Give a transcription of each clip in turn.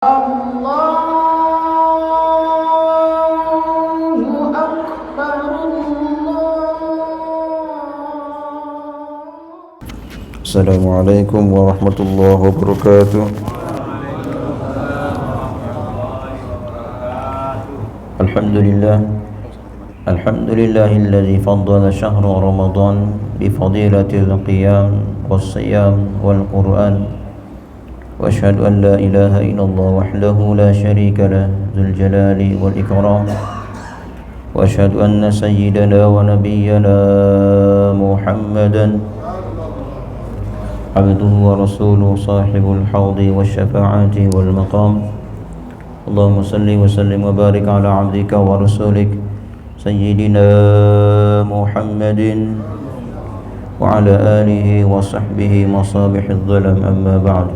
Allahu Akbar Assalamualaikum warahmatullahi wabarakatuh. Alhamdulillahilladzi faddala syahra Ramadan bi fadilatil qiyam was siyam wal Qur'an. وأشهد أن لا إله إلا الله وحده لا شريك له ذو الجلال والإكرام وأشهد أن سيدنا ونبينا محمدا عبده ورسوله صاحب الحوض والشفاعة والمقام اللهم صل وسلم وبارك على عبدك ورسولك سيدنا محمد وعلى آله وصحبه مصابيح الظلم أما بعد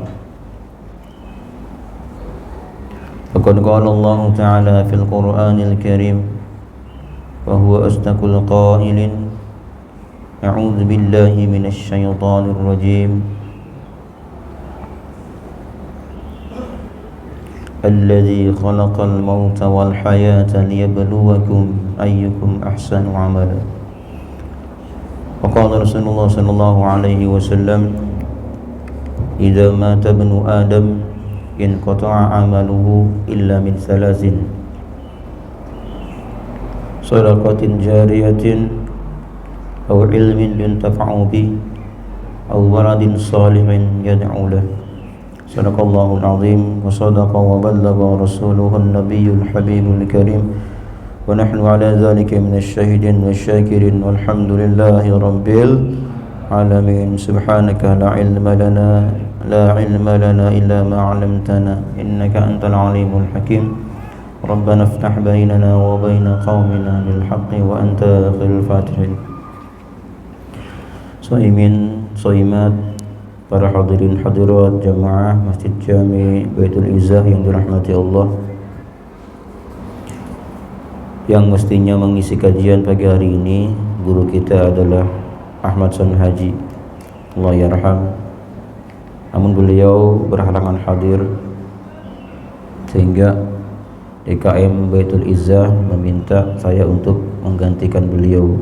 فقد قال الله تعالى في القرآن الكريم وهو أصدق القائل أعوذ بالله من الشيطان الرجيم الذي خلق الموت والحياة ليبلوكم أيكم أحسن عملا وقال رسول الله صلى الله عليه وسلم إذا مات ابن آدم انقطع عمله إلا من ثلاث صدقة جارية أو علم ينتفع به أو ولد صالح يدعو له صدق الله العظيم وصدق وبلغ رسوله النبي الحبيب الكريم ونحن على ذلك من الشاهدين والشاكرين والحمد لله رب العالمين سبحانك لا علم لنا إلا ما علمتنا إنك أنت العليم الحكيم ربنا افتح بيننا وبين قومنا بالحق وأنت خير الفاتحين. Shaimin, shaimat, para hadirin hadirat jamaah Masjid Jami Baitul Izzah yang dirahmati Allah, yang mestinya mengisi kajian pagi hari ini guru kita adalah Ahmad San Haji, Allah yarham. Namun beliau berhalangan hadir sehingga DKM Baitul Izzah meminta saya untuk menggantikan beliau.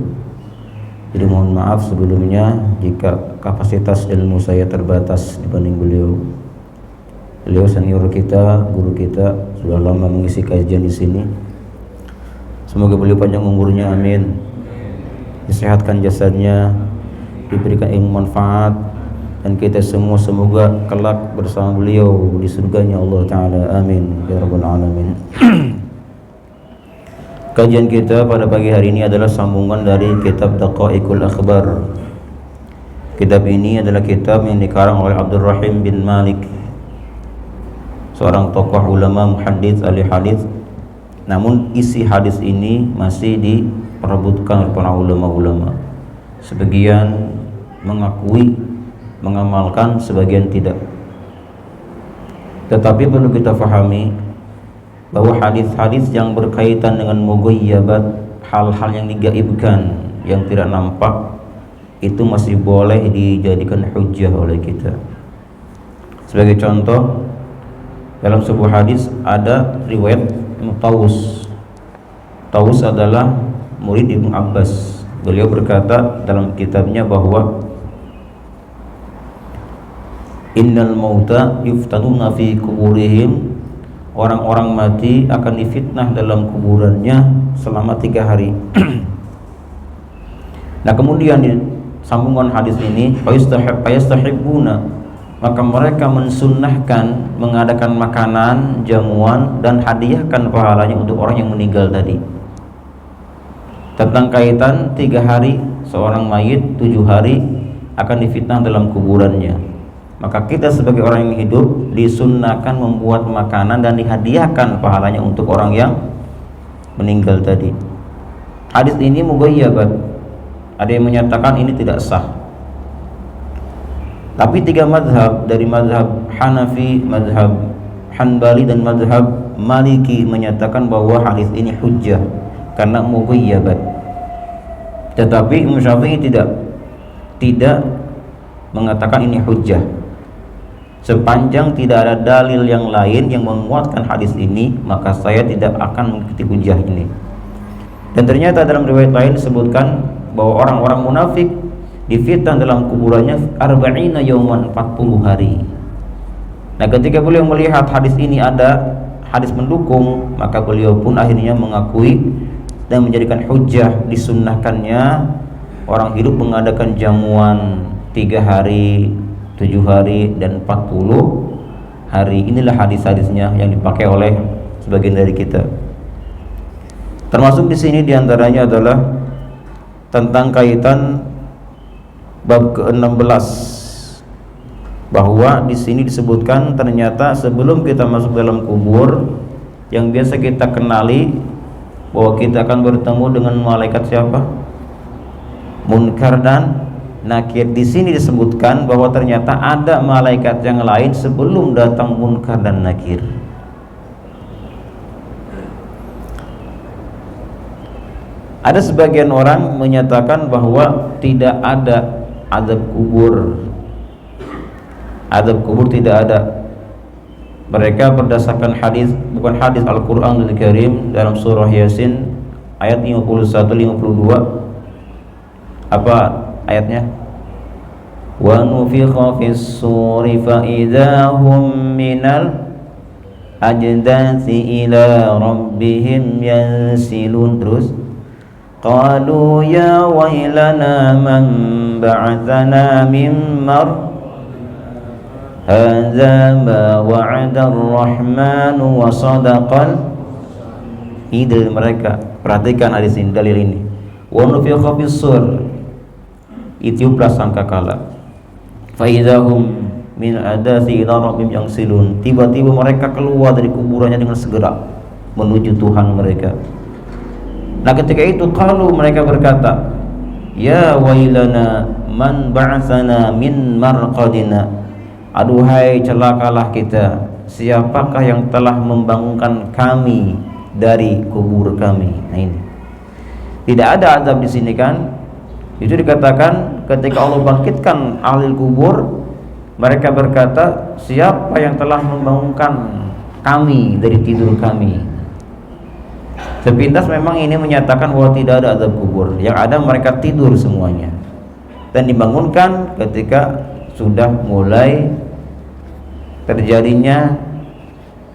Jadi mohon maaf sebelumnya jika kapasitas ilmu saya terbatas dibanding beliau. Beliau senior kita, guru kita, sudah lama mengisi kajian di sini. Semoga beliau panjang umurnya, amin. Disehatkan jasadnya, diberikan ilmu manfaat, dan kita semua semoga kelak bersama beliau di surganya Allah Ta'ala, amin ya rabbal alamin. Kajian kita pada pagi hari ini adalah sambungan dari kitab Daqaiqul Akhbar. Kitab ini adalah kitab yang dikarang oleh Abdul Rahim bin Malik, seorang tokoh ulama muhaddits ahli hadis. Namun isi hadis ini masih diperebutkan oleh para ulama-ulama. Sebagian mengakui, mengamalkan, sebagian tidak. Tetapi perlu kita fahami bahwa hadis-hadis yang berkaitan dengan mughayyabat, hal-hal yang digaibkan, yang tidak nampak, itu masih boleh dijadikan hujjah oleh kita. Sebagai contoh, dalam sebuah hadis ada riwayat Tawus. Tawus adalah murid Ibnu Abbas. Beliau berkata dalam kitabnya bahwa innal mauta yuftanuna fi kuburihim, orang-orang mati akan difitnah dalam kuburannya selama 3 hari. Nah kemudian di sambungan hadis ini fayastahibbuna, maka mereka mensunnahkan mengadakan makanan, jamuan, dan hadiahkan pahalanya untuk orang yang meninggal tadi. Tentang kaitan 3 hari seorang mayit, 7 hari akan difitnah dalam kuburannya. Maka kita sebagai orang yang hidup disunnahkan membuat makanan dan dihadiahkan pahalanya untuk orang yang meninggal tadi. Hadis ini mughayyabat. Ada yang menyatakan ini tidak sah. Tapi 3 mazhab, dari mazhab Hanafi, mazhab Hanbali, dan mazhab Maliki menyatakan bahwa hadis ini hujjah karena mughayyabat. Tetapi Imam Syafi'i tidak mengatakan ini hujjah. Sepanjang tidak ada dalil yang lain yang menguatkan hadis ini, maka saya tidak akan mengikuti hujah ini. Dan ternyata dalam riwayat lain disebutkan bahwa orang-orang munafik difitnah dalam kuburannya 40 yauman, 40 hari. Nah, ketika beliau melihat hadis ini ada hadis mendukung, maka beliau pun akhirnya mengakui dan menjadikan hujjah disunnahkannya orang hidup mengadakan jamuan 3 hari, 7 hari, dan 40 hari. Inilah hadis-hadisnya yang dipakai oleh sebagian dari kita. Termasuk di sini diantaranya adalah tentang kaitan bab ke-16, bahwa di sini disebutkan ternyata sebelum kita masuk dalam kubur yang biasa kita kenali bahwa kita akan bertemu dengan malaikat siapa? Munkar dan Nakir. Di sini disebutkan bahwa ternyata ada malaikat yang lain sebelum datang Munkar dan Nakir. Ada sebagian orang menyatakan bahwa tidak ada azab kubur. Azab kubur tidak ada. Mereka berdasarkan hadis, bukan hadis, Al-Qur'anul Karim dalam surah Yasin ayat 51-52. Apa ayatnya? Wa nufikha fis suri fa idahum minal ajdasi ila rabbihim yansilun. Terus qalu ya wailana man ba'athana min mar hadza ma wa'ada ar-rahman wa sadaqal. Ini mereka. Perhatikan hadis ini, dalil ini. Wa nufikha fis sur, itiuplah sangkakala, fa idahum min adasi ila rabbihim yansilun. Tiba-tiba mereka keluar dari kuburannya dengan segera menuju Tuhan mereka. Nah, ketika itu qalu, mereka berkata, ya wailana man ba'atsana min marqadina. Aduhai celakalah kita, siapakah yang telah membangunkan kami dari kubur kami. Nah, ini tidak ada azab di sini kan? Itu dikatakan ketika Allah bangkitkan ahli kubur, mereka berkata, siapa yang telah membangunkan kami dari tidur kami. Sepintas memang ini menyatakan bahwa tidak ada azab kubur. Yang ada mereka tidur semuanya dan dibangunkan ketika sudah mulai terjadinya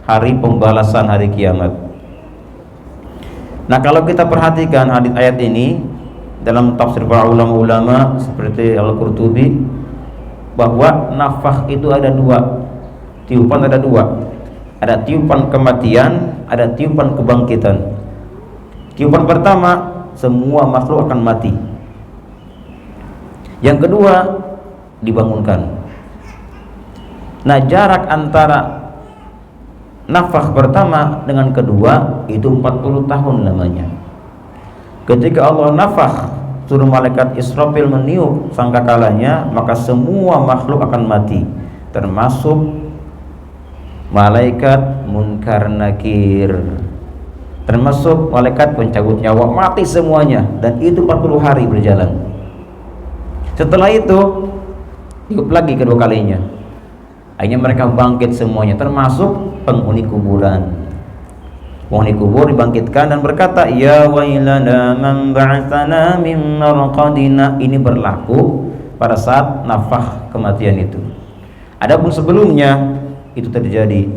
hari pembalasan, hari kiamat. Nah, kalau kita perhatikan hadis ayat ini dalam tafsir para ulama-ulama seperti Al-Qurtubi, bahwa nafakh itu ada dua, tiupan ada dua. Ada tiupan kematian, ada tiupan kebangkitan. Tiupan pertama, semua makhluk akan mati. Yang kedua, dibangunkan. Nah, jarak antara nafakh pertama dengan kedua itu 40 tahun namanya. Ketika Allah nafakh, suruh malaikat Israfil meniup sangkakalanya, maka semua makhluk akan mati, termasuk malaikat Munkar Nakir, termasuk malaikat pencabut nyawa, mati semuanya. Dan itu 40 hari berjalan. Setelah itu tiup lagi kedua kalinya, akhirnya mereka bangkit semuanya, termasuk penghuni kuburan. Penghuni kubur dibangkitkan dan berkata, ya wailana man ba'atsana min marqadina. Ini berlaku pada saat nafakh kematian itu. Adapun sebelumnya itu terjadi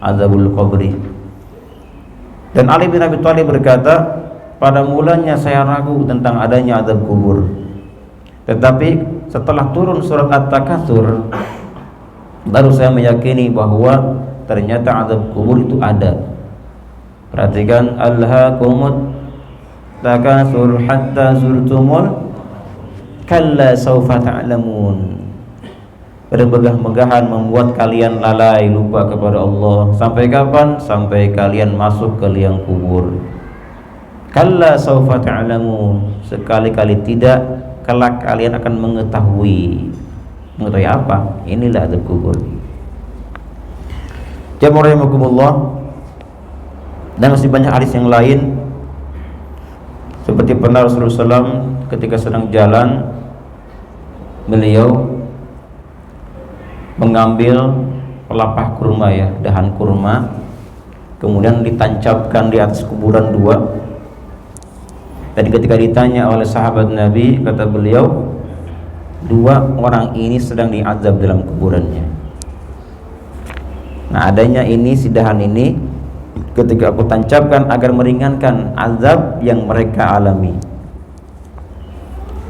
azabul qabri. Dan Ali bin Abi Thalib berkata, pada mulanya saya ragu tentang adanya azab kubur, tetapi setelah turun surat At-Takatsur baru saya meyakini bahwa ternyata azab kubur itu ada. Perhatikan, alhaakumut takatsur hatta zurtumul kalla saufa ta'lamun. Bermegah-megahan membuat kalian lalai, lupa kepada Allah. Sampai kapan? Sampai kalian masuk ke liang kubur. Kalla saufa ta'lamun, sekali-kali tidak, kelak kalian akan mengetahui. Mengetahui apa? Inilah azab kubur. Jamaah rahimakumullah. Dan masih banyak hadis yang lain, seperti pernah Rasulullah SAW ketika sedang jalan, beliau mengambil pelepah kurma ya, dahan kurma, kemudian ditancapkan di atas kuburan dua. Dan ketika ditanya oleh sahabat Nabi, kata beliau, dua orang ini sedang diazab dalam kuburannya. Nah, adanya ini, si dahan ini ketika aku tancapkan agar meringankan azab yang mereka alami.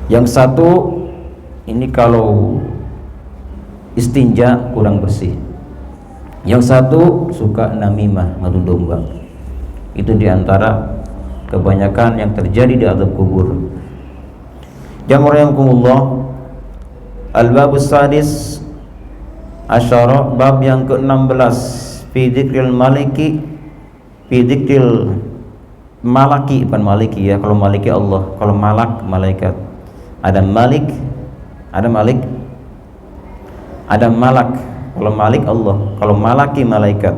Yang satu ini kalau istinja kurang bersih. Yang satu suka namimah, ngadu domba. Itu diantara kebanyakan yang terjadi di azab kubur. Jama'akumullah, al-babus sadis asyara, bab yang ke-16, fi dzikril maliki, fi dzikril malaki, bukan maliki ya, kalau maliki Allah, kalau malak malaikat. Ada malik, ada malik, ada malak. Kalau malik Allah, kalau malaki malaikat.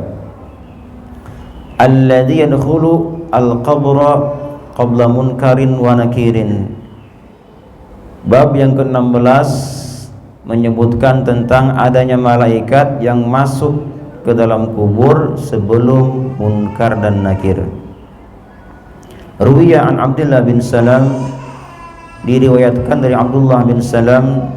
Alladzi yadkhulu al-qabra qabla munkarin wa nakirin. Bab yang ke-16 menyebutkan tentang adanya malaikat yang masuk ke dalam kubur sebelum munkar dan nakir. Ruwiya an Abdullah bin Salam, diriwayatkan dari Abdullah bin Salam,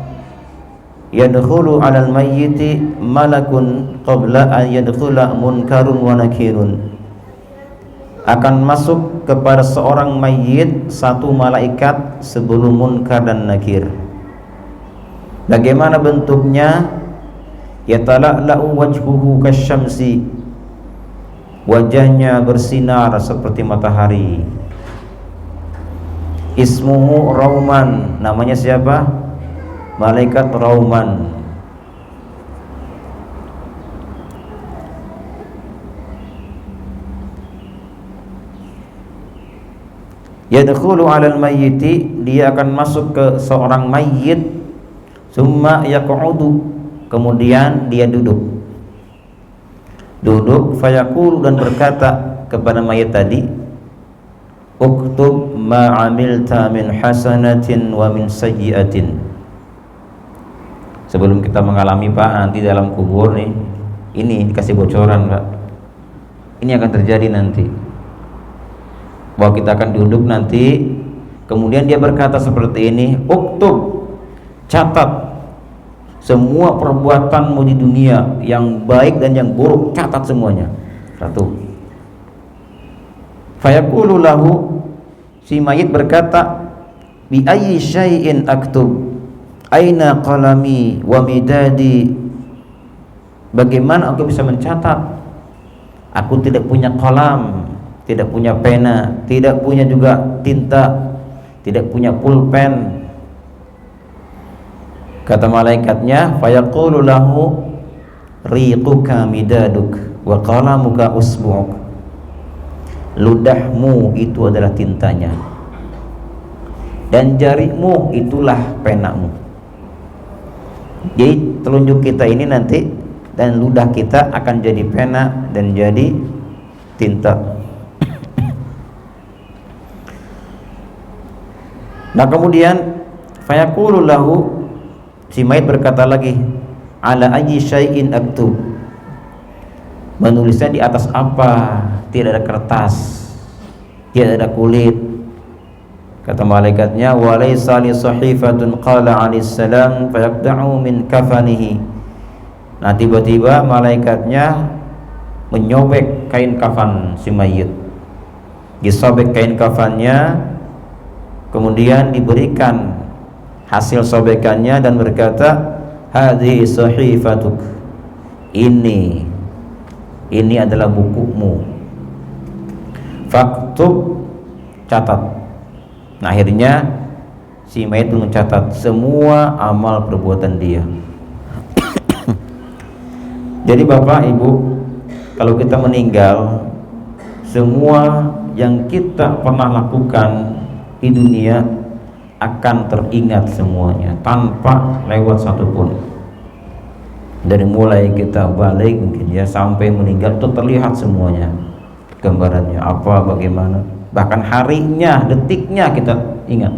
yadkhulu 'alal mayyiti malakun qabla an yadkhula munkarun wa nakirun. Akan masuk kepada seorang mayit satu malaikat sebelum munkar dan nakir. Bagaimana bentuknya? Yatala'la'u wajhuhu kasyamsi, wajahnya bersinar seperti matahari. Ismuhu Rauman, namanya siapa? Malaikat Rauman. Yadkhulu 'alal mayyiti, dia akan masuk ke seorang mayit. Summa yaq'udu, kemudian dia duduk. Fayaqulu, dan berkata kepada mayit tadi, uktub ma 'amilta min hasanatin wa min sayyi'atin. Sebelum kita mengalami Pak nanti dalam kubur nih, ini dikasih bocoran Pak, ini akan terjadi nanti, bahwa kita akan duduk nanti. Kemudian dia berkata seperti ini, uktub, catat semua perbuatanmu di dunia, yang baik dan yang buruk, catat semuanya. Satu. Fayaqulu lahu, si mayit berkata, bi ayyi syai'in aktub, aina qalami wa midadi. Bagaimana aku bisa mencatat? Aku tidak punya qalam, tidak punya pena, tidak punya juga tinta, tidak punya pulpen. Kata malaikatnya, fayaqulu lahu riquka midaduk wa qalamuka usbu'uk. Ludahmu itu adalah tintanya dan jarimu itulah penamu. Jadi telunjuk kita ini nanti dan ludah kita akan jadi pena dan jadi tinta. Nah kemudian fayaqulu lahu, si mayit berkata lagi, ala ayyi syai'in aktub, menulisnya di atas apa? Tidak ada kertas, tidak ada kulit. Kata malaikatnya, wa laysa li sahifatun qala alaihi salam fayaqda'u min kafanihi. Nah tiba-tiba malaikatnya menyobek kain kafan si mayit, disobek kain kafannya, kemudian diberikan hasil sobekannya dan berkata, hadhihi sahifatuk, ini adalah bukumu, faktub, catat. Nah akhirnya si mayit pun mencatat semua amal perbuatan dia. Jadi Bapak Ibu, kalau kita meninggal, semua yang kita pernah lakukan di dunia akan teringat semuanya tanpa lewat satupun. Dari mulai kita balik mungkin ya sampai meninggal itu terlihat semuanya, gambarannya apa, bagaimana, bahkan harinya, detiknya kita ingat.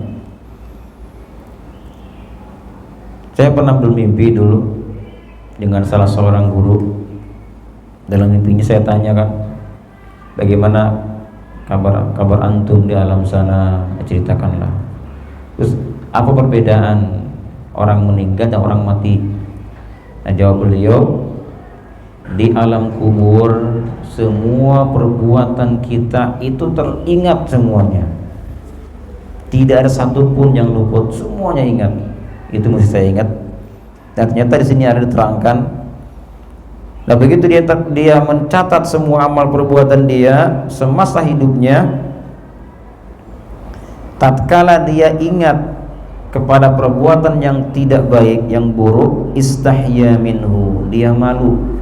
Saya pernah bermimpi dulu, dengan salah seorang guru. Dalam mimpinya saya tanyakan, bagaimana kabar antum di alam sana, ceritakanlah. Terus apa perbedaan orang meninggal dan orang mati? Nah, jawab beliau, di alam kubur semua perbuatan kita itu teringat semuanya, tidak ada satupun yang luput, semuanya ingat. Itu mesti saya ingat. Dan ternyata di sini ada diterangkan, nah begitu dia mencatat semua amal perbuatan dia semasa hidupnya, tatkala dia ingat kepada perbuatan yang tidak baik, yang buruk, istahya minhu, dia malu.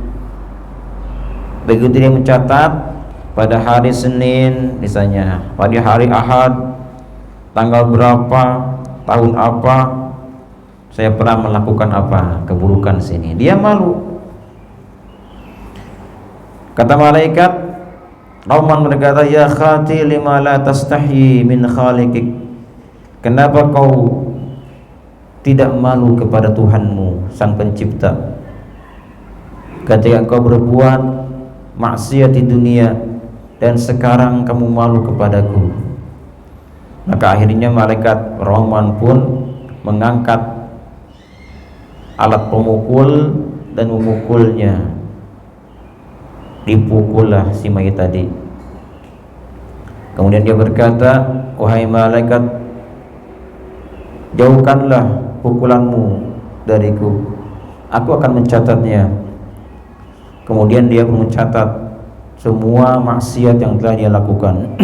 Begitu dia mencatat pada hari Senin misalnya, pada hari Ahad, tanggal berapa, tahun apa, saya pernah melakukan apa, keburukan sini, dia malu. Kata malaikat, Rahman berkata, ya khati lima la tastahyi min khaliqik, kenapa kau tidak malu kepada Tuhanmu, sang pencipta, ketika kau berbuat maksiat di dunia dan sekarang kamu malu kepadaku. Maka akhirnya malaikat Rahman pun mengangkat alat pemukul dan memukulnya. Dipukullah si mayit tadi. Kemudian dia berkata, wahai malaikat, jauhkanlah pukulanmu dariku, aku akan mencatatnya. Kemudian dia mencatat semua maksiat yang telah dia lakukan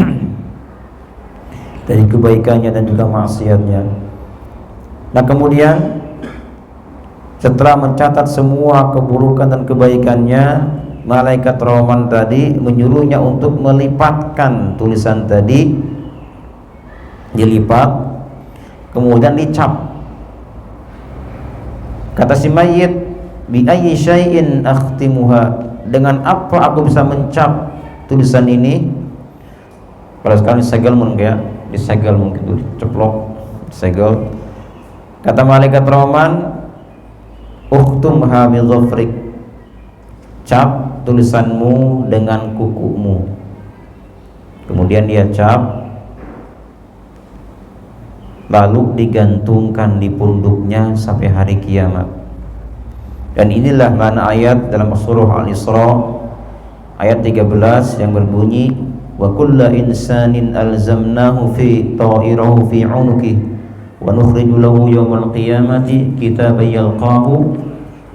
dari kebaikannya dan juga maksiatnya. Nah kemudian setelah mencatat semua keburukan dan kebaikannya, malaikat Rahman tadi menyuruhnya untuk melipatkan tulisan tadi, dilipat, kemudian dicap. Kata si mayit, bi ayyi syai'in akhtimuha, dengan apa aku bisa mencap tulisan ini? Kalau sekarang disegel mungkin ya, disegel mungkin tuh, ceplok, disegel. Kata malaikat Rahman, ukhtumha bi dhafrik, cap tulisanmu dengan kukumu. Kemudian dia cap, lalu digantungkan di punduknya sampai hari kiamat. Dan inilah makna ayat dalam surah Al-Isra ayat 13 yang berbunyi, wa kullu insanin alzamnahu fi ta'irahu fi 'unuki wa nukhriju lahu yawmal qiyamati kitaban yalqahu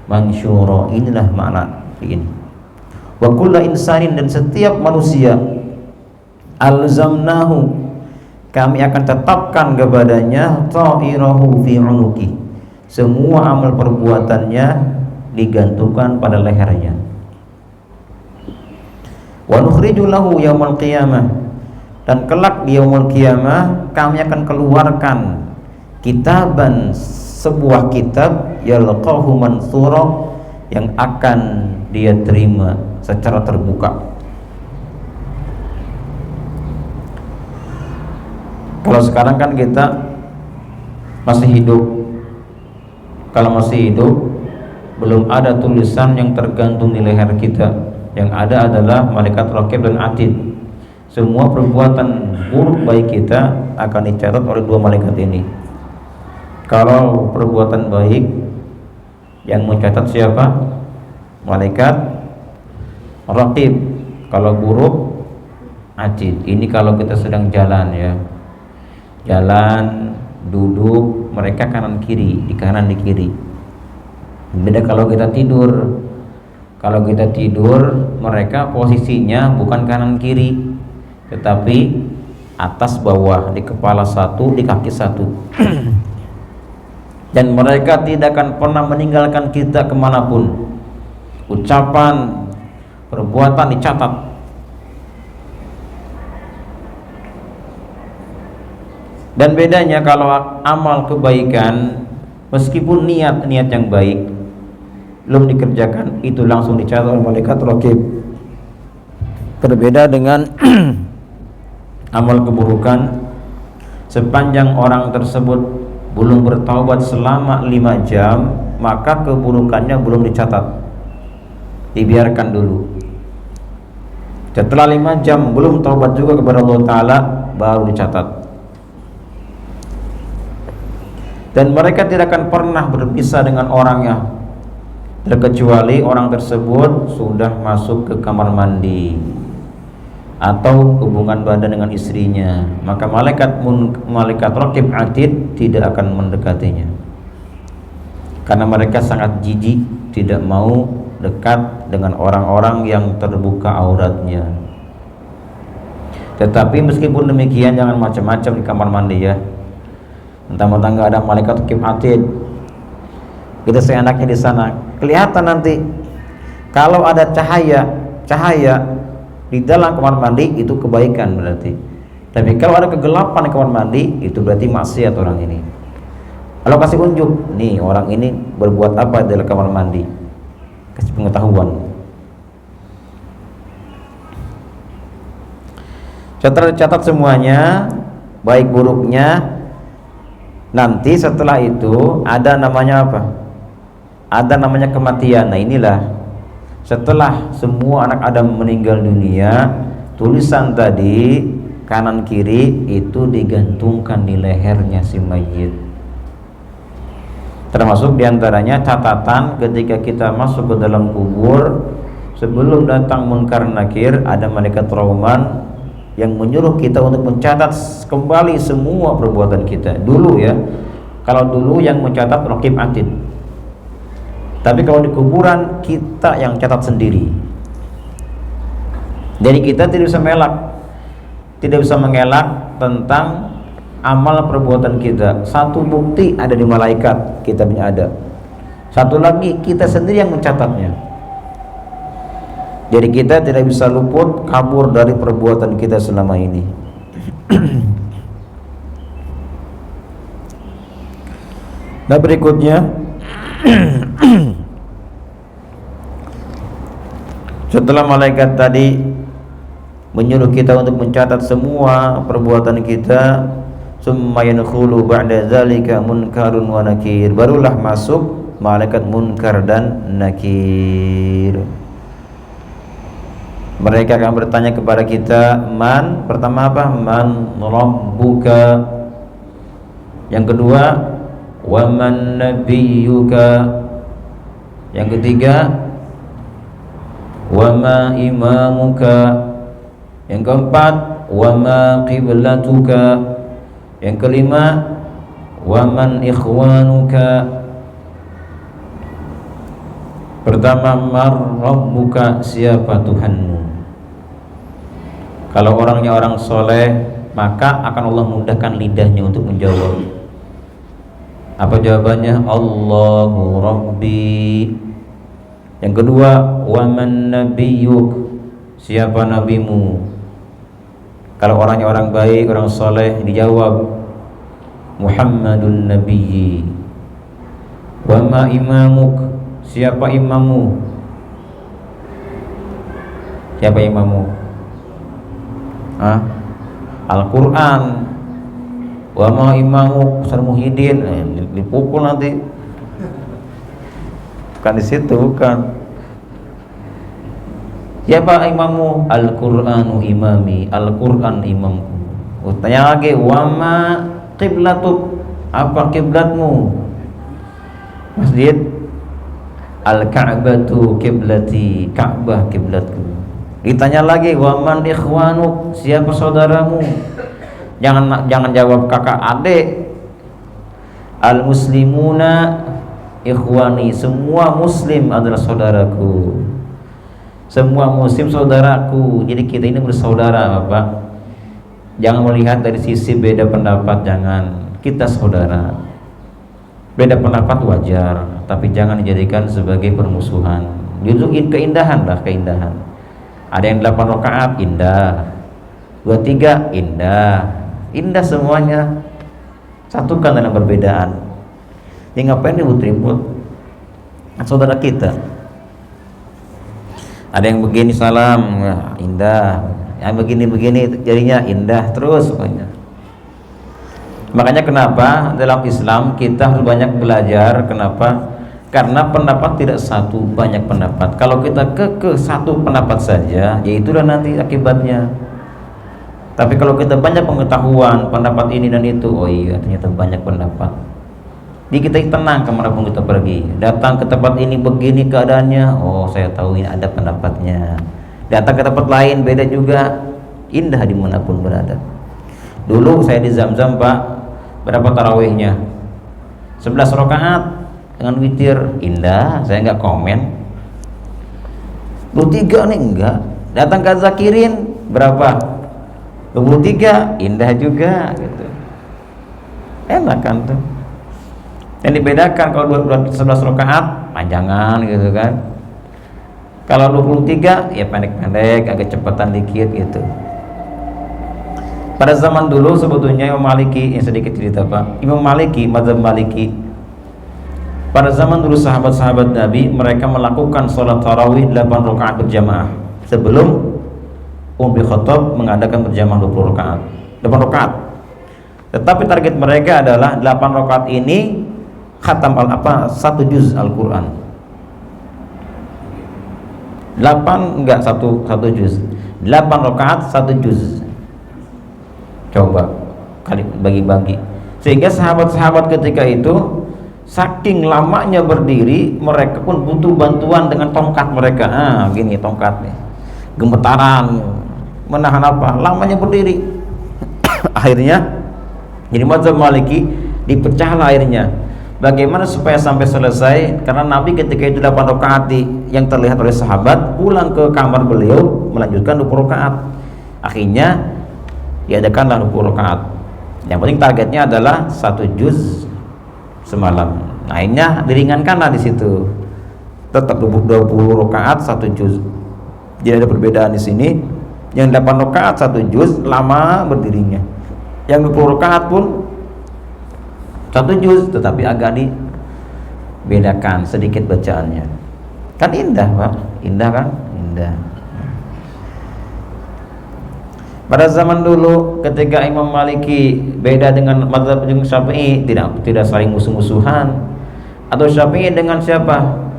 mansyura. Inilah makna ini. Wa kullu insanin, dan setiap manusia, alzamnahu, kami akan tetapkan kepadanya, ta'irahu fi 'unuki, semua amal perbuatannya digantungkan pada lehernya. Wa nukhriju lahu yaumal qiyamah, dan kelak di yaumul qiyamah kami akan keluarkan kitaban, sebuah kitab, yalqahu mansura, yang akan dia terima secara terbuka. Kalau sekarang kan kita masih hidup, kalau masih hidup belum ada tulisan yang tergantung di leher kita. Yang ada adalah malaikat raqib dan atid. Semua perbuatan buruk baik kita akan dicatat oleh dua malaikat ini. Kalau perbuatan baik, yang mencatat siapa? Malaikat raqib. Kalau buruk, atid. Ini kalau kita sedang jalan ya, jalan, duduk, mereka kanan kiri, di kanan di kiri. Beda kalau kita tidur. Kalau kita tidur, mereka posisinya bukan kanan kiri, tetapi atas bawah, di kepala satu, di kaki satu. Dan mereka tidak akan pernah meninggalkan kita kemanapun. Ucapan, perbuatan dicatat. Dan bedanya kalau amal kebaikan, meskipun niat yang baik belum dikerjakan, itu langsung dicatat oleh malaikat raqib. Berbeda dengan amal keburukan, sepanjang orang tersebut belum bertaubat selama 5 jam, maka keburukannya belum dicatat, dibiarkan dulu. Setelah 5 jam belum taubat juga kepada Allah Ta'ala, baru dicatat. Dan mereka tidak akan pernah berpisah dengan orangnya, terkecuali orang tersebut sudah masuk ke kamar mandi atau hubungan badan dengan istrinya, maka malaikat raqib atid tidak akan mendekatinya, karena mereka sangat jijik, tidak mau dekat dengan orang-orang yang terbuka auratnya. Tetapi meskipun demikian, jangan macam-macam di kamar mandi ya. Mentang-mentang nggak ada malaikat raqib atid, kita seenaknya di sana. Kelihatan nanti kalau ada cahaya di dalam kamar mandi, itu kebaikan berarti. Tapi kalau ada kegelapan di kamar mandi, itu berarti maksiat orang ini. Kalau kasih unjuk, nih orang ini berbuat apa di dalam kamar mandi, kasih pengetahuan. Setelah dicatat semuanya, baik buruknya, nanti setelah itu ada namanya apa? Ada namanya kematian. Nah inilah setelah semua anak Adam meninggal dunia, tulisan tadi kanan kiri itu digantungkan di lehernya si mayit. Termasuk diantaranya catatan ketika kita masuk ke dalam kubur, sebelum datang munkar nakir, ada malaikat Rahman yang menyuruh kita untuk mencatat kembali semua perbuatan kita. Dulu ya, kalau dulu yang mencatat raqib atid. Tapi kalau di kuburan, kita yang catat sendiri. Jadi kita tidak bisa mengelak tentang amal perbuatan kita. Satu bukti ada di malaikat, kitabnya ada. Satu lagi, kita sendiri yang mencatatnya. Jadi kita tidak bisa luput kabur dari perbuatan kita selama ini. Nah berikutnya, setelah malaikat tadi menyuruh kita untuk mencatat semua perbuatan kita, summa yadkhulu ba'da dzalika munkarun wa nakir, barulah masuk malaikat munkar dan nakir. Mereka akan bertanya kepada kita, man, pertama apa? Man rabbuka. Yang kedua, wa man nabiyyuka. Yang ketiga, wa ma imamuka. Yang keempat, wa ma qiblatuka. Yang kelima, wa man ikhwanuka. Pertama, man rabbuka, siapa Tuhanmu? Kalau orangnya orang soleh, maka akan Allah mudahkan lidahnya untuk menjawab. Apa jawabannya? Allahu Rabbi. Yang kedua, wa man nabiyyuk, siapa nabimu? Kalau orangnya orang baik, orang soleh, dijawab Muhammadun Nabiyyi. Wa ma imamuk, siapa imammu? Siapa imammu? Al-Quran. Wa ma imamuk, Ustaz Muhyiddin, dipukul nanti. Bukan di situ, bukan. Siapa imammu? Al-Qur'anu imami, Al-Qur'an imamku. Tanya lagi, wa ma qiblatuk, apa kiblatmu? Masjid. Al-Ka'batu kiblati, Ka'bah kiblatku. Ditanya lagi, wa man ikhwanuk, siapa saudaramu? Jangan jawab kakak adik. Al-muslimuna ikhwani, semua muslim adalah saudaraku. Semua muslim saudaraku. Jadi kita ini bersaudara, Bapak. Jangan melihat dari sisi beda pendapat, jangan. Kita saudara. Beda pendapat wajar, tapi jangan dijadikan sebagai permusuhan. Justru keindahan lah, keindahan. Ada yang 8 rakaat, indah. 23, indah. Indah semuanya. Satukan dalam perbedaan. Ya ngapain ribut-ribut? Saudara kita. Ada yang begini salam, indah. Yang begini-begini jadinya indah terus pokoknya. Makanya kenapa dalam Islam kita harus banyak belajar. Kenapa? Karena pendapat tidak satu, banyak pendapat. Kalau kita ke satu pendapat saja, ya itulah nanti akibatnya. Tapi kalau kita banyak pengetahuan pendapat ini dan itu, oh iya ternyata banyak pendapat. Jadi kita tenang kemanapun kita pergi. Datang ke tempat ini begini keadaannya, oh saya tahu ini ada pendapatnya. Datang ke tempat lain beda juga, indah dimanapun berada. Dulu saya di Zamzam Pak, berapa tarawihnya? 11 rakaat dengan witir, indah. Saya nggak komen. 23 nih enggak. Datang ke Zakirin berapa? 23, indah juga gitu. Enak kan tuh. Yang dibedakan kalau 11 rakaat panjangan gitu kan. Kalau 23 ya pendek-pendek, agak cepatan dikit gitu. Pada zaman dulu sebetulnya Imam Maliki, yang sedikit cerita Pak, Imam Maliki, mazhab Maliki, pada zaman dulu sahabat-sahabat Nabi mereka melakukan sholat tarawih 8 rakaat berjamaah sebelum Umar bin Khattab mengadakan berjamaah 20 rakaat 8 rakaat. Tetapi target mereka adalah 8 rakaat ini khatam satu juz Al-Quran. 8 enggak satu juz, 8 rakaat 1 juz. Coba kali bagi-bagi, sehingga sahabat-sahabat ketika itu saking lamanya berdiri mereka pun butuh bantuan dengan tongkat mereka. Gini tongkat nih, gemetaran menahan apa lamanya berdiri. Akhirnya jadi mazhab Maliki dipecahlah akhirnya. Bagaimana supaya sampai selesai? Karena Nabi ketika itu 8 rakaat yang terlihat oleh sahabat, pulang ke kamar beliau melanjutkan 20 rakaat. Akhirnya diadakanlah 20 rakaat. Yang penting targetnya adalah 1 juz semalam. Nah, akhirnya diringankanlah di situ. Tetap 20 rakaat 1 juz. Jadi ada perbedaan di sini. Yang 8 rakaat 1 juz lama berdirinya. Yang 20 rakaat pun 1 juz, tetapi agak dibedakan sedikit bacaannya. Kan indah Pak, indah kan? Indah. Pada zaman dulu ketika Imam Maliki beda dengan mazhab Syafi'i, tidak saling musuh-musuhan. Atau Syafi'i dengan siapa?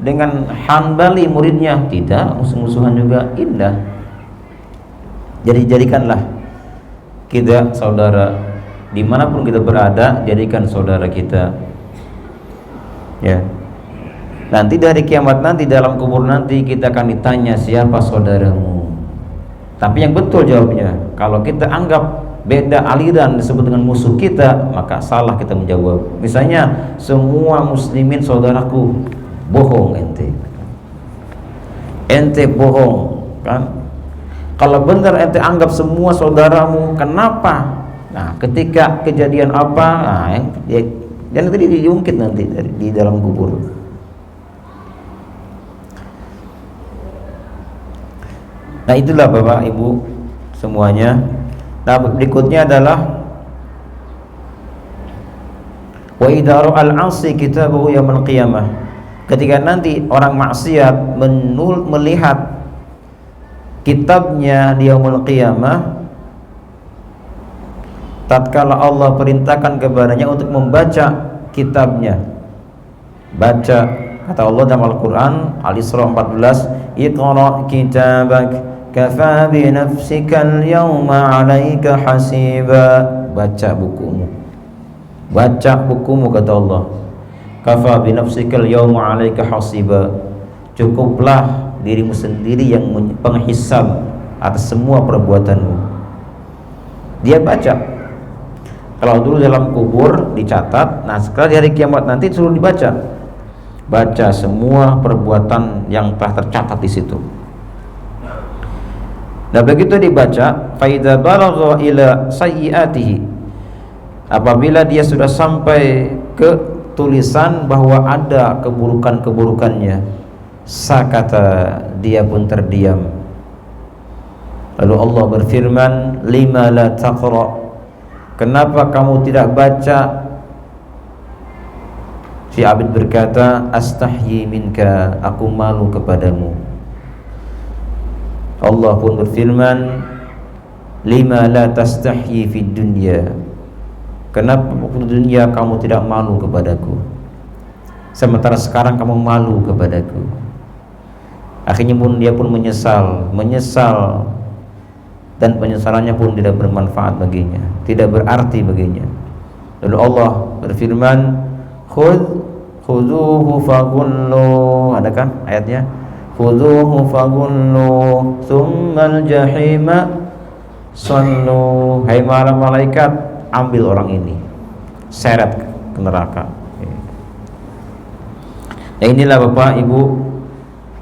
Dengan Hanbali muridnya, tidak musuh-musuhan juga, indah. Jadi jadikanlah kita saudara dimanapun kita berada, jadikan saudara kita. Ya. Nanti dari kiamat nanti dalam kubur nanti kita akan ditanya siapa saudaramu. Tapi yang betul jawabnya. Kalau kita anggap beda aliran disebut dengan musuh kita, maka salah kita menjawab. Misalnya semua muslimin saudaraku, bohong ente bohong kan. Kalau benar ente anggap semua saudaramu, kenapa? Nah, ketika kejadian apa, dan itu diungkit nanti di dalam kubur. Nah, itulah Bapak Ibu semuanya. Nah, berikutnya adalah wa idza ra'al 'asi kitabahu yaumil qiyamah. Ketika nanti orang maksiat melihat kitabnya di yaumul qiyamah, tatkala Allah perintahkan kepadanya untuk membaca kitabnya. Baca, kata Allah dalam Al-Quran Al-Isra 14, Iqra' kitabak kafa bi nafsikal yawma 'alaika hasiba. Baca bukumu, baca bukumu, kata Allah. Kafa bi nafsikal yawma 'alaika hasiba. Cukuplah dirimu sendiri yang penghisab atas semua perbuatanmu. Dia baca. Kalau dulu dalam kubur dicatat, nah sekarang di hari kiamat nanti suruh dibaca. Baca semua perbuatan yang telah tercatat di situ. Nah, begitu dibaca, fa idza balagha ila sayyiatihi, apabila dia sudah sampai ke tulisan bahwa ada keburukan-keburukannya, sakata, dia pun terdiam. Lalu Allah berfirman, lima la taqra, kenapa kamu tidak baca? Si abid berkata, astahyi minka, aku malu kepadamu. Allah pun berfirman, lima la tastahyi fid dunya, kenapa waktu dunia kamu tidak malu kepadaku? sementara sekarang kamu malu kepadaku. Akhirnya pun dia pun menyesal, dan penyesalannya pun tidak bermanfaat baginya, tidak berarti baginya. Lalu Allah berfirman, khudhuhu faghullu. Adakah ayatnya? Khudhuhu faghullu tsummal jahima sallu. Hai malaikat, ambil orang ini, seret ke neraka. Nah, inilah Bapak Ibu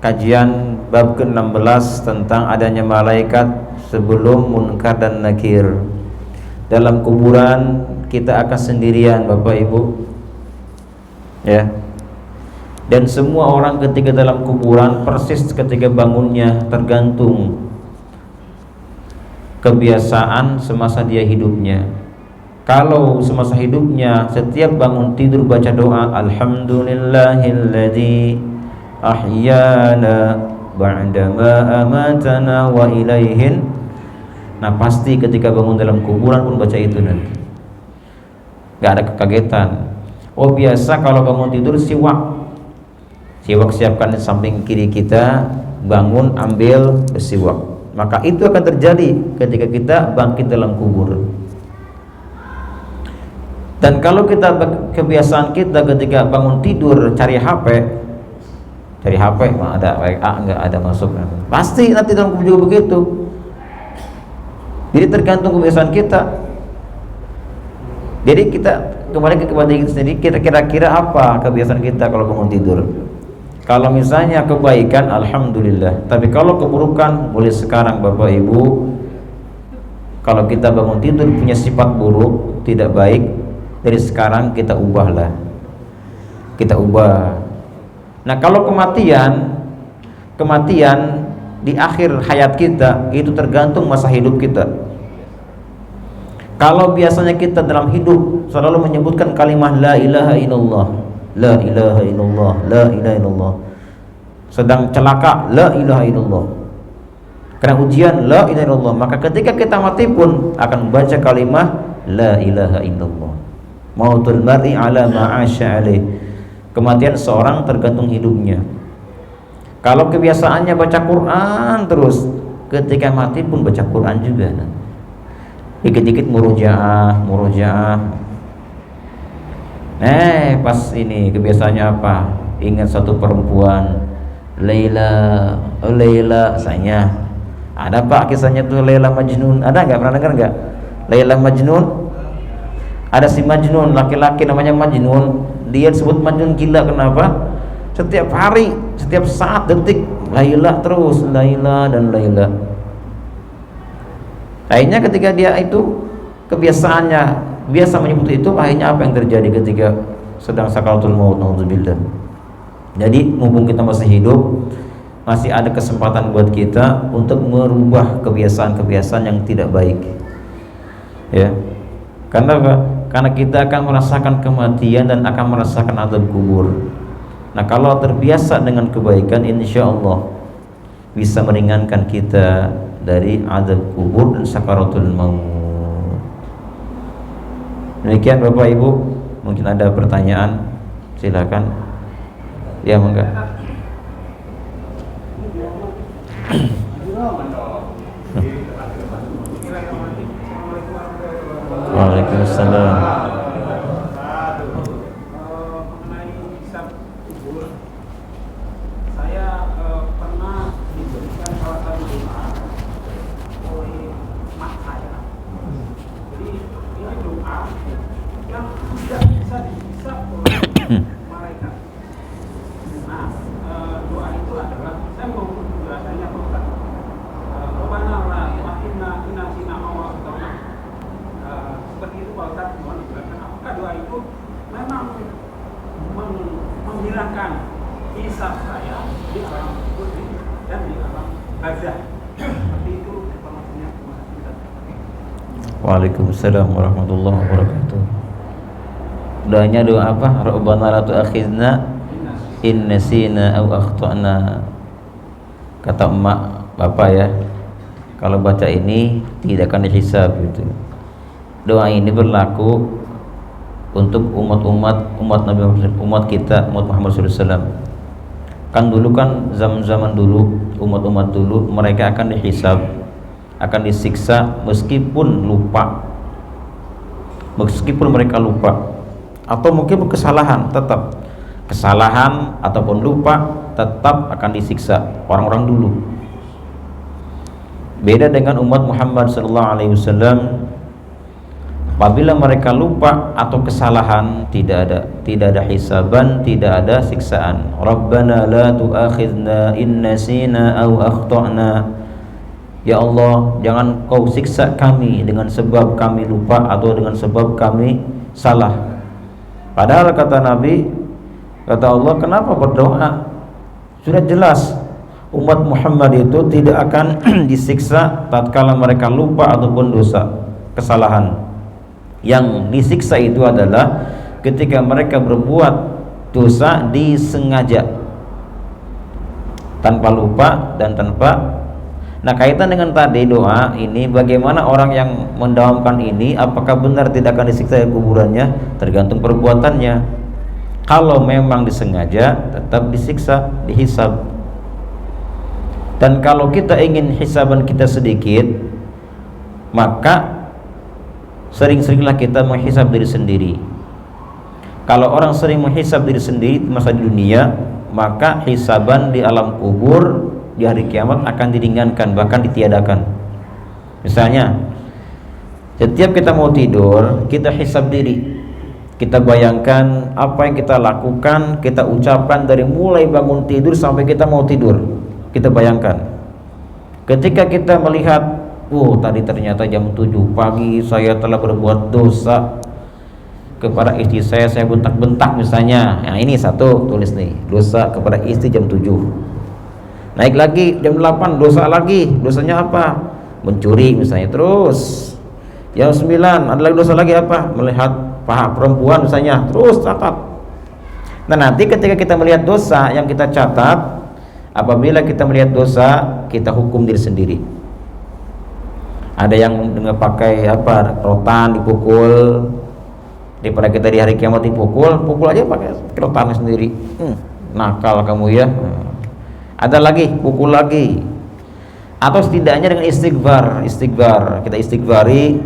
kajian bab ke-16 tentang adanya malaikat sebelum Munkar dan Nakir. Dalam kuburan kita akan sendirian Bapak Ibu, ya. Dan semua orang ketika dalam kuburan persis ketika bangunnya tergantung kebiasaan semasa dia hidupnya. Kalau semasa hidupnya setiap bangun tidur baca doa, alhamdulillahilladzi ahyana ba'dama amatana wa ilaihin. Nah, pasti ketika bangun dalam kuburan pun baca itu nanti. Gak ada kekagetan. Oh, biasa kalau bangun tidur siwak siapkan di samping kiri kita, bangun ambil bersiwak. Maka itu akan terjadi ketika kita bangkit dalam kubur. Dan kalau kita kebiasaan kita ketika bangun tidur cari HP ada WA enggak ada masuk, pasti nanti dalam kubur juga begitu. Jadi tergantung kebiasaan kita. Jadi kita kembali kepada diri sendiri, kira-kira apa kebiasaan kita kalau bangun tidur. Kalau misalnya kebaikan, alhamdulillah. Tapi kalau keburukan, mulai sekarang Bapak Ibu, kalau kita bangun tidur punya sifat buruk, tidak baik, dari sekarang kita ubahlah. Kita ubah. Nah, kalau kematian di akhir hayat kita itu tergantung masa hidup kita. Kalau biasanya kita dalam hidup selalu menyebutkan kalimat la ilaha illallah, la ilaha illallah, la ilaha illallah. Sedang celaka, la ilaha illallah. Karena ujian, la ilaha illallah. Maka ketika kita mati pun akan membaca kalimat la ilaha illallah. Mautul mar'i ala ma'asya alaih. Kematian seorang tergantung hidupnya. Kalau kebiasaannya baca Quran terus, ketika mati pun baca Quran juga. Dikit-dikit murojaah. Pas ini kebiasaannya apa? Ingat satu perempuan, Laila saya. Ada Pak kisahnya tuh Laila Majnun. Ada nggak? Pernah dengar nggak? Laila Majnun. Ada si Majnun, laki-laki namanya Majnun. Dia disebut Majnun gila, kenapa? Setiap hari, setiap saat, detik Laila terus, Laila dan Laila. Akhirnya ketika dia itu kebiasaannya biasa menyebut itu, akhirnya apa yang terjadi ketika sedang sakaratul maut, naudzubillah. Jadi mumpung kita masih hidup, masih ada kesempatan buat kita untuk merubah kebiasaan-kebiasaan yang tidak baik. Ya. Karena apa? Karena kita akan merasakan kematian dan akan merasakan azab kubur. Nah, kalau terbiasa dengan kebaikan, insya Allah bisa meringankan kita dari azab kubur dan sakaratul maut. Demikian Bapak Ibu, mungkin ada pertanyaan, silakan. Ya, monggo. Waalaikumsalam. Mengenai hisab kubur, saya pernah diberikan salah satu doa oleh mak saya. Jadi ini doa yang tidak bisa dihisab oleh malaikat. Nah, doa itu adalah, saya mau penjelasannya Pak Ustaz. Rabbana la ilaha illa anta Allah. Seperti itu Pak Ustaz, mohon dijelaskan apakah doa itu memang menghilangkan hisab saya di alam kubur dan di alam barzakh. Seperti itu informasinya. Waalaikumsalam warahmatullahi wabarakatuh. Doanya doa apa? Rabbana la tu'akhidna in nasina aw akhtana. Kata emak bapak ya, kalau baca ini tidak akan dihisab gitu. Doa ini berlaku untuk umat Nabi Muhammad, umat kita, umat Muhammad SAW. Kan dulu kan zaman dulu, umat dulu mereka akan dihisab, akan disiksa meskipun mereka lupa atau mungkin kesalahan, tetap kesalahan ataupun lupa tetap akan disiksa orang-orang dulu. Beda dengan umat Muhammad SAW, apabila mereka lupa atau kesalahan tidak ada hisaban, tidak ada siksaan. Rabbana la tu'akhidna in nasina aw akhtana. Ya Allah, jangan kau siksa kami dengan sebab kami lupa atau dengan sebab kami salah. Padahal kata Nabi, kata Allah, kenapa berdoa? Sudah jelas umat Muhammad itu tidak akan disiksa tatkala mereka lupa ataupun dosa, kesalahan. Yang disiksa itu adalah ketika mereka berbuat dosa disengaja, tanpa lupa dan tanpa. Nah, kaitan dengan tadi doa ini, bagaimana orang yang mendawamkan ini, apakah benar tidak akan disiksa di kuburannya? Tergantung perbuatannya. Kalau memang disengaja, tetap disiksa, dihisab. Dan kalau kita ingin hisaban kita sedikit, maka sering-seringlah kita menghisab diri sendiri. Kalau orang sering menghisab diri sendiri masa di dunia, maka hisaban di alam kubur di hari kiamat akan diringankan, bahkan ditiadakan. Misalnya, setiap kita mau tidur, kita hisab diri. Kita bayangkan apa yang kita lakukan, kita ucapkan dari mulai bangun tidur sampai kita mau tidur. Kita bayangkan. Ketika kita melihat, tadi ternyata jam 7 pagi saya telah berbuat dosa kepada istri saya bentak-bentak misalnya. Nah, ini satu, tulis nih, dosa kepada istri jam 7. Naik lagi jam 8, dosa lagi. Dosanya apa? Mencuri misalnya. Terus jam 9 ada lagi dosa lagi apa? Melihat paha perempuan misalnya. Terus catat. Nah, nanti ketika kita melihat dosa yang kita catat, apabila kita melihat dosa, kita hukum diri sendiri. Ada yang dengan pakai rotan dipukul, daripada kita di hari kiamat pukul aja pakai rotan sendiri. Nakal kamu ya. Ada lagi, pukul lagi. Atau setidaknya dengan istighfar, kita istighfari.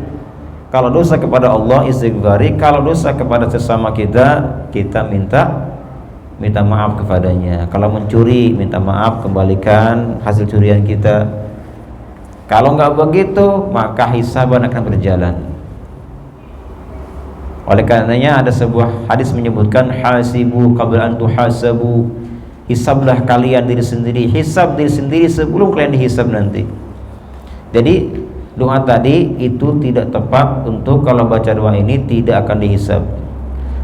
Kalau dosa kepada Allah istighfari, kalau dosa kepada sesama kita minta maaf kepadanya. Kalau mencuri, minta maaf, kembalikan hasil curian kita. Kalau nggak begitu, maka hisaban akan berjalan. Oleh karenanya ada sebuah hadis menyebutkan, hasibu qabla an tuhasabu. Hisablah kalian diri sendiri, hisab diri sendiri sebelum kalian dihisab nanti. Jadi doa tadi itu tidak tepat untuk kalau baca doa ini tidak akan dihisab.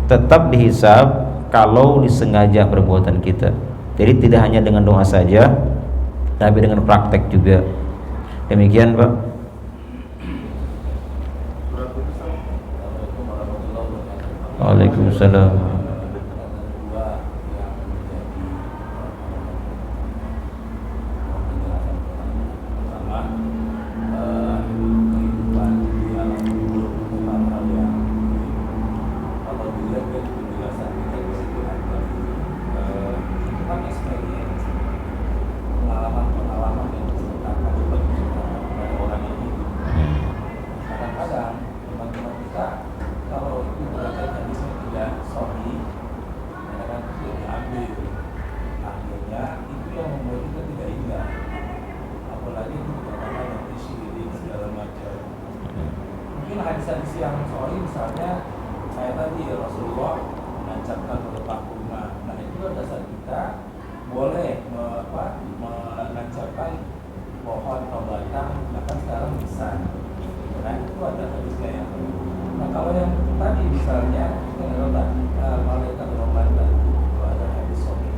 Tetap dihisab kalau disengaja perbuatan kita. Jadi tidak hanya dengan doa saja, tapi dengan praktek juga. Demikian, Pak. Waalaikumsalam. Hadis-hadis yang sorry misalnya kayak tadi Rasulullah menancapkan pelepah bunga. Nah itu dasar kita boleh menancapkan pohon atau batang, bahkan sekarang bisa. Nah itu ada hadisnya yang. Nah kalau yang tadi misalnya itu adalah malaikat Ramadan, itu ada hadis sorry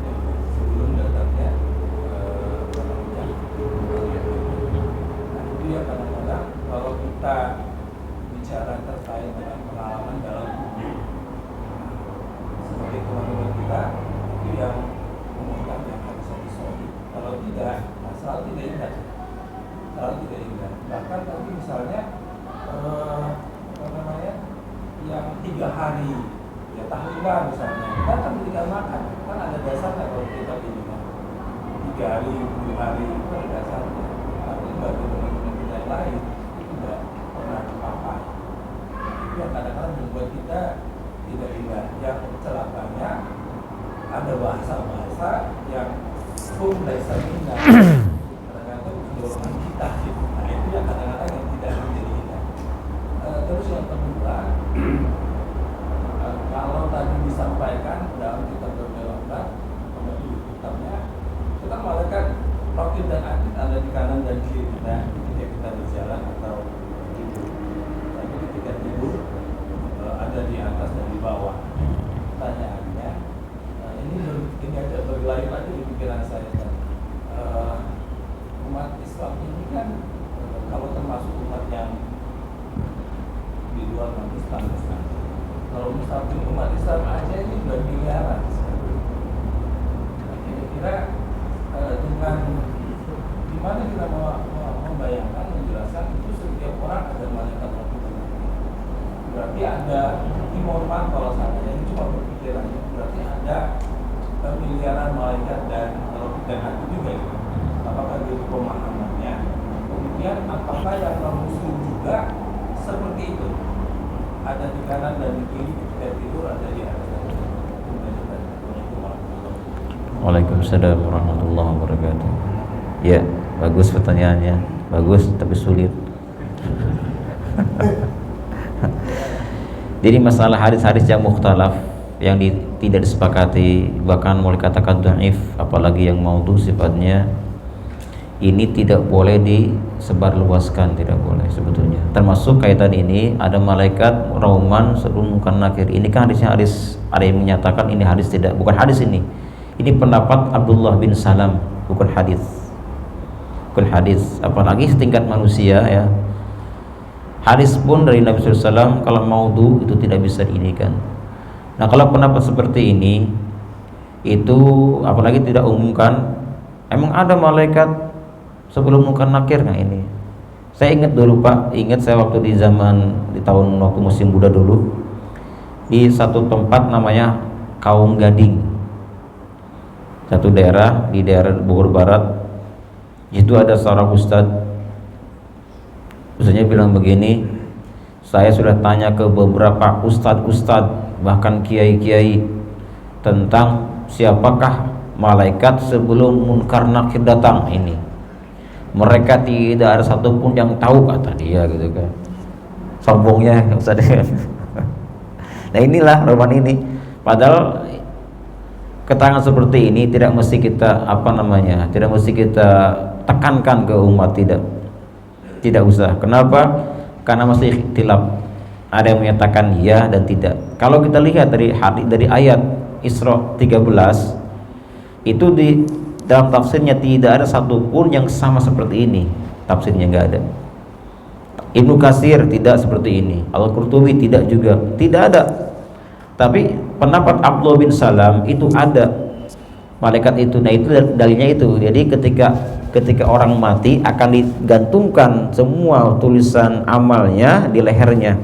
sebelum datangnya nah itu ya kadang-kadang kalau kita bicara terkait dengan pengalaman dalam hidup sebagai teman-teman kita itu yang mengungkap yang harus disolid. Kalau tidak, nah selalu tidak ingat, bahkan tadi misalnya yang 3 hari ya tahlilan misalnya, kita kan berikan makan, kan ada dasarnya kalau kita minum 3 hari, 7 hari itu ada dasarnya. Tapi bagi teman-teman kita yang lain itu tidak pernah dipakai. Itu yang kadang-kadang membuat kita tidak ingat. Yang celakanya ada bahasa-bahasa yang laisa minna, kadang-kadang menjauhkan kita gitu. Nah itu yang kadang-kadang yang tidak menjadi ingat. Terus yang kedua, kalau tadi disampaikan dalam kitab Al-Aqdah, kembali di kitabnya, kita malaikat raqib dan atid ada di kanan dan kiri kita ketika kita berjalan atau tidur. Tapi ketika tidur ada di atas dan di bawah. Pertanyaannya, ini agak berlayar lagi di pikiran saya kan. Umat Islam ini kan kalau termasuk umat yang di luar non-Islam, kalau misalnya umat Islam aja ini udah miliaran. Nah, kira-kira dengan gimana kita membayangkan, menjelaskan itu setiap orang ada malaikat raqib. Berarti ada iman kalau saya ini cuma berpikiran, berarti ada miliaran malaikat dan raqib dan atid juga gitu. Apakah dari pemahamannya? Kemudian apakah yang non-muslim juga seperti itu? Ada di kanan dan di kiri, ketika tidur ada di atas. Waalaikumsalam warahmatullahi wabarakatuh. Ya, bagus pertanyaannya, bagus tapi sulit. Jadi masalah hadis-hadis yang mukhtalaf, yang tidak disepakati, bahkan mau dikatakan dhaif, apalagi yang maudhu sifatnya, ini tidak boleh disebarluaskan, tidak boleh sebetulnya. Termasuk kaitan ini ada malaikat rauman sebelum munkar nakir. Ini kan hadisnya hadis, ada yang menyatakan ini hadis tidak, bukan hadis ini. Ini pendapat Abdullah bin Salam, bukan hadis. Bukan hadis, apalagi setingkat manusia ya. Hadis pun dari Nabi SAW kalau maudhu itu tidak bisa diinikan. Nah kalau pendapat seperti ini itu apalagi tidak umumkan, emang ada malaikat sebelum munkar nakir nggak ini? Saya ingat dulu Pak, ingat saya waktu di tahun waktu musim Buddha dulu di satu tempat namanya Kaum Gading, satu daerah di daerah Bogor Barat. Itu ada seorang ustadz bilang begini, saya sudah tanya ke beberapa ustadz bahkan kiai-kiai tentang siapakah malaikat sebelum munkar nakir datang ini. Mereka tidak ada satupun yang tahu, kata dia gitu kan. Sombongnya Ustaz. Nah inilah roman ini. Padahal keterangan seperti ini tidak mesti kita tidak mesti kita tekankan ke umat, tidak usah. Kenapa? Karena masih ikhtilaf. Ada yang menyatakan ya dan tidak. Kalau kita lihat dari ayat Isra 13 itu di dalam tafsirnya tidak ada satupun yang sama seperti ini. Tafsirnya nggak ada. Ibnu Katsir tidak seperti ini. Al-Qurtubi tidak juga. Tidak ada. Tapi pendapat Abdullah bin Salam itu ada malaikat itu. Nah itu dalilnya itu. Jadi ketika orang mati akan digantungkan semua tulisan amalnya di lehernya.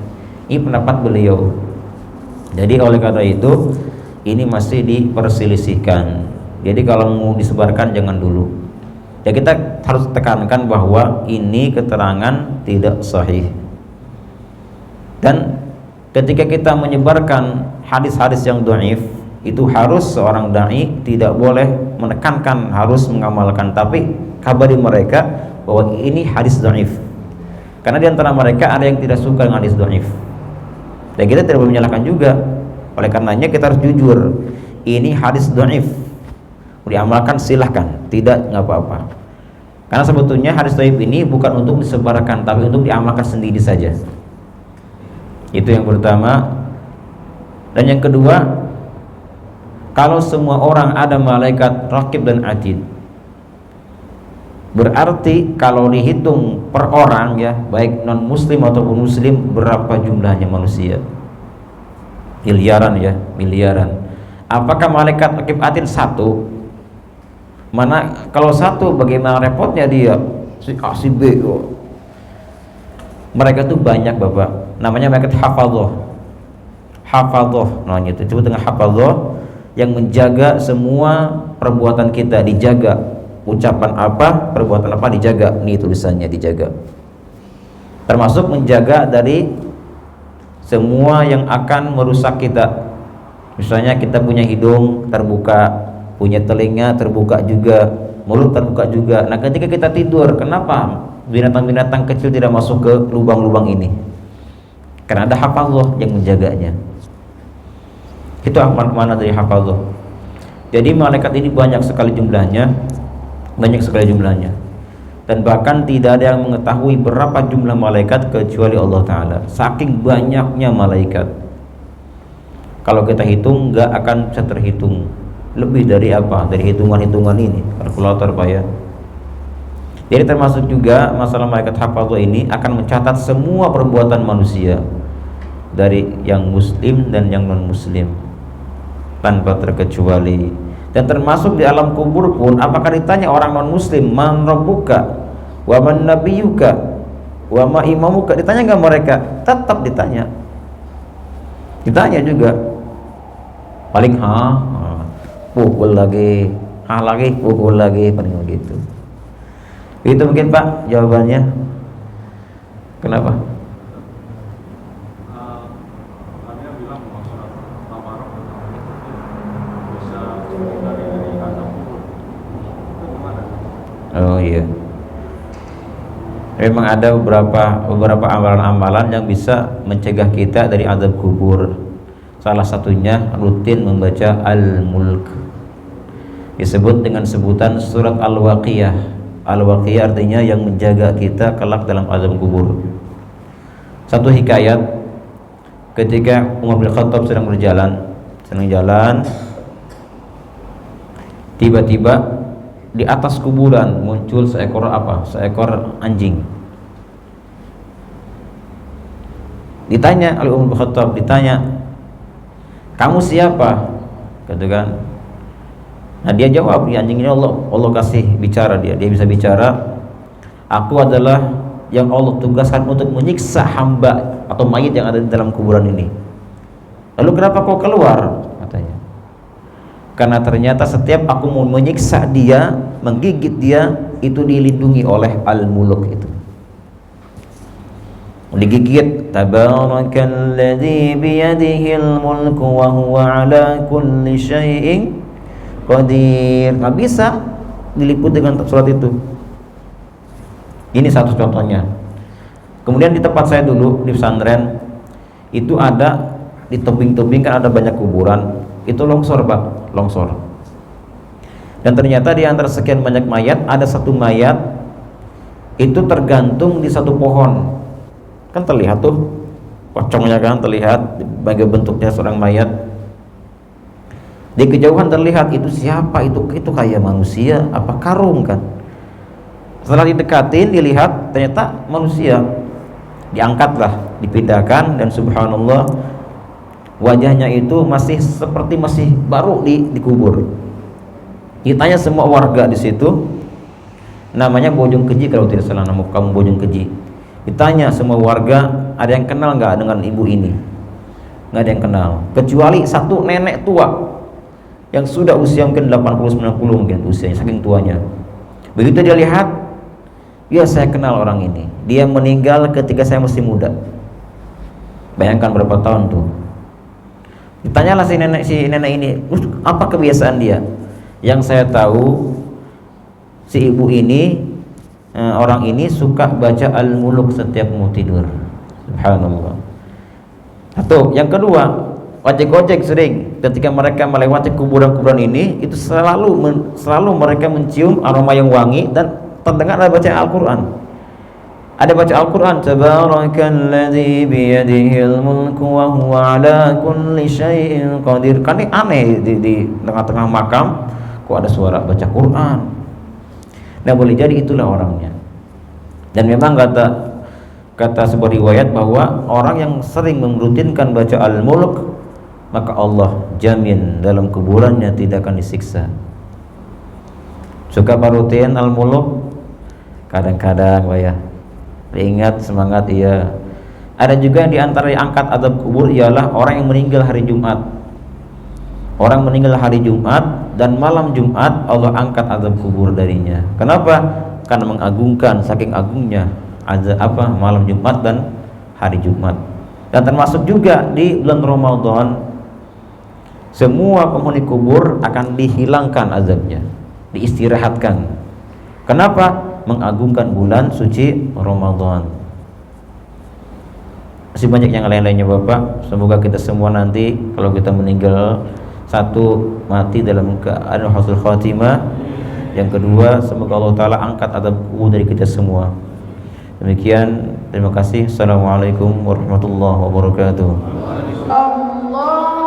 Ini pendapat beliau. Jadi oleh karena itu ini masih diperselisihkan. Jadi kalau mau disebarkan jangan dulu. Ya kita harus tekankan bahwa ini keterangan tidak sahih. Dan ketika kita menyebarkan hadis-hadis yang dhaif, itu harus seorang dai tidak boleh menekankan harus mengamalkan, tapi kabari mereka bahwa ini hadis dhaif. Karena di antara mereka ada yang tidak suka dengan hadis dhaif. Dan kita tidak boleh menyalahkan juga. Oleh karenanya kita harus jujur. Ini hadis dhaif. Diamalkan silahkan, tidak nggak apa-apa. Karena sebetulnya hadis dhaif ini bukan untuk disebarkan, tapi untuk diamalkan sendiri saja. Itu yang pertama. Dan yang kedua, kalau semua orang ada malaikat raqib dan atid, berarti kalau dihitung per orang ya, baik non muslim ataupun muslim, berapa jumlahnya manusia? Miliaran ya, miliaran. Apakah malaikat raqib atid satu? Mana kalau satu bagaimana repotnya dia si A si B. Mereka tuh banyak Bapak. Namanya malaikat hafadzah. hafadhah namanya, itu disebut dengan hafadhah, yang menjaga semua perbuatan kita, dijaga. Ucapan apa, perbuatan apa dijaga, ini tulisannya dijaga. Termasuk menjaga dari semua yang akan merusak kita. Misalnya kita punya hidung terbuka, punya telinga terbuka juga, mulut terbuka juga. Nah ketika kita tidur, kenapa binatang-binatang kecil tidak masuk ke lubang-lubang ini? Karena ada hafazah yang menjaganya. Itu mana dari hafazah. Jadi malaikat ini banyak sekali jumlahnya, dan bahkan tidak ada yang mengetahui berapa jumlah malaikat kecuali Allah Ta'ala. Saking banyaknya malaikat, kalau kita hitung nggak akan bisa terhitung. Lebih dari apa? Dari hitungan-hitungan ini, kalkulator Pak ya. Jadi termasuk juga masalah malaikat hafazah ini akan mencatat semua perbuatan manusia, dari yang muslim dan yang non muslim, tanpa terkecuali. Dan termasuk di alam kubur pun, apakah ditanya orang non muslim, man rabbuka wa man nabiyuka wa ma imamuka, ditanya nggak mereka? Tetap ditanya juga. Paling pukul lagi, pukul lagi, paling begitu. Itu mungkin Pak jawabannya. Kenapa? Tadi bilang masalah tabarok bisa dari kandang kubur. Itu gimana? Oh iya. Memang ada beberapa amalan-amalan yang bisa mencegah kita dari azab kubur. Salah satunya rutin membaca Al-Mulk. Disebut dengan sebutan surat Al-Waqiyah. Al-Waqiyah artinya yang menjaga kita kelak dalam azab kubur. Satu hikayat, ketika Umar bin Khattab sedang jalan, tiba-tiba di atas kuburan muncul seekor anjing. Ditanya oleh Umar bin Khattab, kamu siapa? Katakan. Nah dia jawab, ya anjing ini Allah kasih bicara, dia bisa bicara. Aku adalah yang Allah tugaskan untuk menyiksa hamba atau mayit yang ada di dalam kuburan ini. Lalu kenapa kau keluar? Katanya. Karena ternyata setiap aku mau menyiksa dia, menggigit dia, itu dilindungi oleh Al-Muluk itu. Digigit, tabarakalladzi biyadihil mulku wa huwa ala kulli syai'in qadir. Nggak bisa diliput dengan surat itu. Ini satu contohnya. Kemudian di tempat saya dulu di pesantren itu ada di tebing-tebing, kan ada banyak kuburan. Itu longsor Pak, longsor. Dan ternyata di antara sekian banyak mayat ada satu mayat itu tergantung di satu pohon. Kan terlihat tuh pocongnya, kan terlihat bagaimana bentuknya seorang mayat. Di kejauhan terlihat itu siapa, itu kayak manusia apa karung kan. Setelah didekatin dilihat ternyata manusia. Diangkatlah, dipindahkan, dan subhanallah wajahnya itu masih seperti masih baru dikubur. Ditanya semua warga di situ, namanya Bojong Keji kalau tidak salah, nama kamu Bojong Keji. Ditanya semua warga, ada yang kenal nggak dengan ibu ini? Nggak ada yang kenal, kecuali satu nenek tua yang sudah usia mungkin 80-90 mungkin usianya, saking tuanya. Begitu dia lihat, ya saya kenal orang ini. Dia meninggal ketika saya masih muda. Bayangkan berapa tahun tuh. Ditanyalah si nenek ini, apa kebiasaan dia? Yang saya tahu si ibu ini, orang ini suka baca Al-Muluk setiap mau tidur. Subhanallah. Satu. Yang kedua, ojek-ojek sering ketika mereka melewati kuburan-kuburan ini, itu selalu mereka mencium aroma yang wangi dan terdengar ada baca Al-Quran. Ada baca Al-Quran, tabarakalladzi biyadihil mulku wa huwa ala kulli syai'in qadir. Kan ini aneh, di tengah-tengah makam kok ada suara baca Quran. Nah boleh jadi itulah orangnya. Dan memang kata sebuah riwayat bahwa orang yang sering merutinkan baca Al-Mulk, maka Allah jamin dalam kuburannya tidak akan disiksa. Suka parutin Al-Mulk? Kadang-kadang Pak ya. Ingat semangat iya. Ada juga di antara yang angkat azab kubur ialah orang yang meninggal hari Jumat. Orang meninggal hari Jumat dan malam Jumat Allah angkat azab kubur darinya. Kenapa? Karena mengagungkan, saking agungnya azab malam Jumat dan hari Jumat. Dan termasuk juga di bulan Ramadan semua penghuni kubur akan dihilangkan azabnya, diistirahatkan. Kenapa? Mengagungkan bulan suci Ramadan. Masih banyak yang lain-lainnya Bapak. Semoga kita semua nanti kalau kita meninggal, satu, mati dalam keadaan husnul khatimah. Yang kedua, semoga Allah Ta'ala angkat azab kubur dari kita semua. Demikian, terima kasih. Assalamualaikum warahmatullahi wabarakatuh. Allah